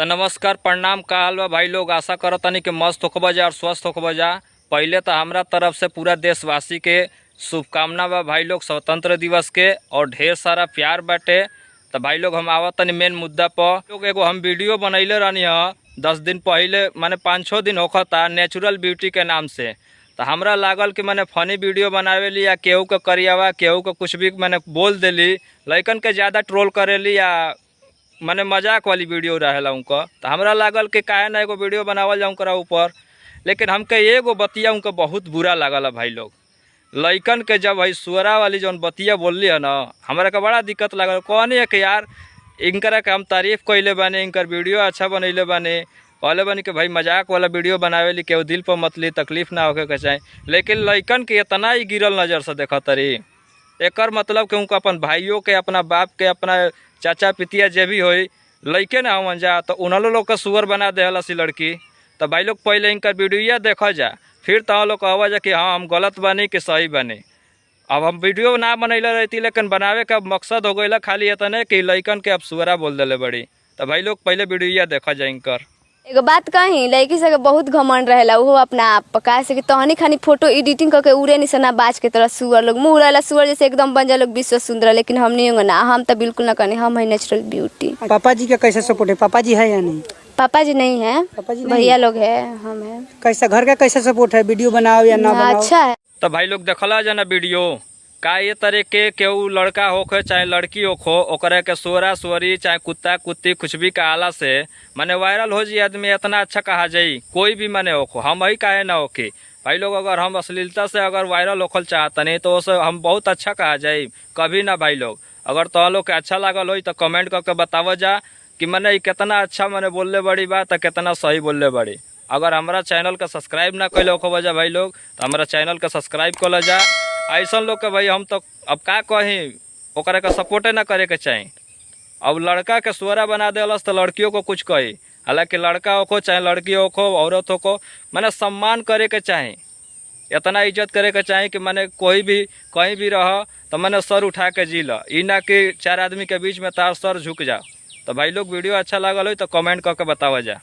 तो नमस्कार प्रणाम का हाल बा भाई लोग। आशा करतनी कि मस्त होखबा जा और स्वस्थ होखबा जा। पहले तो हमरा तरफ से पूरा देशवासी के शुभकामना बा भाई लोग स्वतंत्र दिवस के, और ढेर सारा प्यार बाटे। तो भाई लोग हम आवतनी मेन मुद्दा पर। लोग एगो हम वीडियो बनैले रहनी है 10 दिन पहले, माने 5-6 दिन होखता, नेचुरल ब्यूटी के नाम से। तो हमरा लागल कि मैंने फनी वीडियो बनावेली या केहू के करियावा केहू के कुछ भी मैंने बोल देली, लइकन के ज़्यादा ट्रोल करेली या मैंने मजाक वाली वीडियो रहेला उनका। तो हमरा लागल कि काहे ना एगो वीडियो बनावल जाऊँ करा ऊपर। लेकिन हमके एगो बतिया उनका बहुत बुरा लागल है भाई लोग। लइकन के जब भाई सुअरा वाली जौन बतिया बोलली है ना, हमरा के बड़ा दिक्कत लागल। कहनी है कि यार इनकरा के हम तारीफ़ कइले बानी, इनकर वीडियो अच्छा बनैले बानी, कहले बानी कि भाई मजाक वाला वीडियो बनावेली, केहू दिल पर मत ली, तकलीफ ना होके के चाही। लेकिन लइकन के इतना ही गिरल नज़र से देखा तरी, एकर मतलब कि उनका अपन भाइयों के, अपना बाप के, अपना चाचा पितिया जे भी होई लइके ना हमन जा, तो उन्होंने लोग का सुअर बना देहला सी लड़की। तो भाई लोग पहले इनकर वीडियो देखा जा, फिर तो लोग कहवा जा कि हाँ हम गलत बानी कि सही बानी। अब हम वीडियो ना बनैले रहती, लेकिन बनावे का मकसद हो गई खाली इतने कि लइकन के अब सुअरा बोल देले बड़ी। तो भाई लोग पहले वीडियो देखा जा इनकर। एगो बात कही, लड़की सब के बहुत घमंड रहेला उहो अपना आप पर। काहे से कि तहनी खानी फोटो एडिटिंग करके उड़े निसना बाज के तरह सुअर लोग मुँह रहेला सुअर जैसे एकदम बन जा लोग विश्व सुंदर। लेकिन हम नहीं होंगे ना, हम तो बिल्कुल ना करनी, हम है नेचुरल ब्यूटी। पापा जी का कैसे सपोर्ट है? पापा जी है या नहीं? पापा जी नहीं है, पापा जी नहीं भैया लोग है, हम है। कैसा घर का कैसे सपोर्ट है? वीडियो बनाओ या ना बनाओ? अच्छा है। तो भाई लोग देखला जाना वीडियो का ये तरह के केहू लड़का होखे चाहे लड़की होखो, ओकरे के सुअरा सुअरी चाहे कुत्ता कुत्ती कुछ भी कहाला से माने वायरल हो जाए आदमी, इतना अच्छा कहा जाई कोई भी माने होखो, हम ही काहे ना होके। भाई लोग अगर हम अश्लीलता से अगर वायरल होखल चाहतनी तो उसे हम बहुत अच्छा कहा जाई कभी ना। भाई लोग अगर तो लोग के अच्छा लागल हो तो कमेंट करके बताव जा कि मैंने कितना अच्छा मैंने बोलले बड़ी बात, कितना सही बोलले बड़ी। अगर हमारा चैनल का सब्सक्राइब ना कैले होखो वजह भाई लोग, तो हमारा चैनल का सब्सक्राइब कर जा। ऐसा लोग के भाई हम तो अब का कहीं ओकरे का सपोर्टे ना करे के चाही। अब लड़का के सुअरा बना देलस तो लड़कियों को कुछ कही, हालांकि लड़का होखो चाहे लड़की होखो औरत होखो मैंने सम्मान करे के चाही, इतना इज्जत करे के चाही कि मैंने कोई भी कहीं भी रह तो मैंने सर उठा के जी ला, ई ना कि 4 आदमी के बीच में तार सर झुक जा। तो भाई लोग वीडियो अच्छा लागल हो तो कमेंट करके बतावा जा।